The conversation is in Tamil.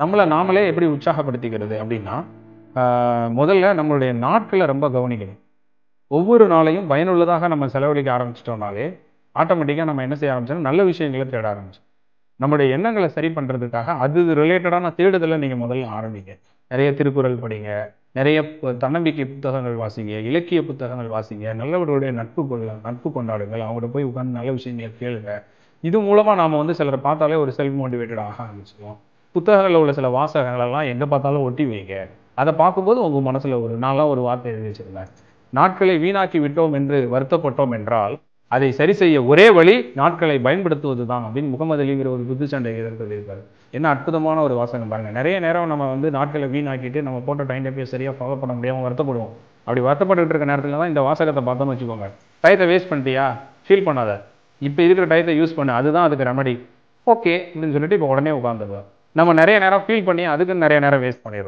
நம்மள நாமளே எப்படி உற்சாகப்படுத்திக்கிறது அப்படின்னா, முதல்ல நம்மளுடைய நாட்கள ரொம்ப கவனிக்கணும். ஒவ்வொரு நாளையும் பயனுள்ளதாக நம்ம செலவழிக்க ஆரம்பிச்சுட்டோம்னாலே, ஆட்டோமேட்டிக்கா நம்ம என்ன செய்ய ஆரம்பிச்சோம்னா, நல்ல விஷயங்கள தேட ஆரம்பிச்சோம். நம்முடைய எண்ணங்கள சரி பண்றதுக்காக, அது ரிலேட்டடான தேடுதல நீங்க முதல்ல ஆரம்பிங்க. நெறைய திருக்குறள் படிங்க. நெறைய தன்னம்பிக்கை புத்தகங்கள் வாசிங்க. இலக்கிய புத்தகங்கள் வாசிங்க. நல்லவர்களுடைய நட்பு கொண்டாடுங்கள். அவங்கட்ட போய் உட்கார்ந்து நல்ல விஷயங்கள கேளுங்க. இது மூலமா நாம வந்து சிலர பார்த்தாலே ஒரு செல்ஃப் மோட்டிவேட்டட் ஆக ஆரம்பிச்சுருவோம். புத்தகங்கள்ல உள்ள சில வாசகங்கள் எல்லாம் எங்க பார்த்தாலும் ஒட்டி வைங்க. அத பார்க்கும்போது உங்க மனசுல நான்லாம் ஒரு வார்த்தை எழுதி வச்சிருந்தேன். நாட்களை வீணாக்கி விட்டோம் என்று வருத்தப்பட்டோம் என்றால், அதை சரி செய்ய ஒரே வழி நாட்களை பயன்படுத்துவது தான் அப்படின்னு முகமது அலிங்கிற ஒரு குத்துச்சண்டை வீரர் சொல்லியிருக்காரு. என்ன அற்புதமான ஒரு வாசகம் பாருங்க. நெறைய நேரம் நம்ம வந்து நாட்கள வீணாக்கிட்டு நம்ம போட்ட டைம் டேபிள சரியா ஃபாலோ பண்ண முடியாம வருத்தப்படுவோம். அப்படி வருத்தப்பட்டுட்டு இருக்க நேரத்துல தான் இந்த வாசகத்த பார்த்தோம்னு வச்சுக்கோங்க. டயத்த வேஸ்ட் பண்ணிட்டியா? ஃபீல் பண்ணாத. இப்ப இருக்கிற டயத்த யூஸ் பண்ணு. அதுதான் அதுக்கு ரெமெடி. ஓகே அப்படின்னு சொல்லிட்டு இப்ப உடனே உட்கார்ந்துருவேன். நம்ம நெறைய நேரம் ஃபீல் பண்ணி அதுக்குன்னு நெறைய நேரம் வேஸ்ட் பண்ணிடுறோம்.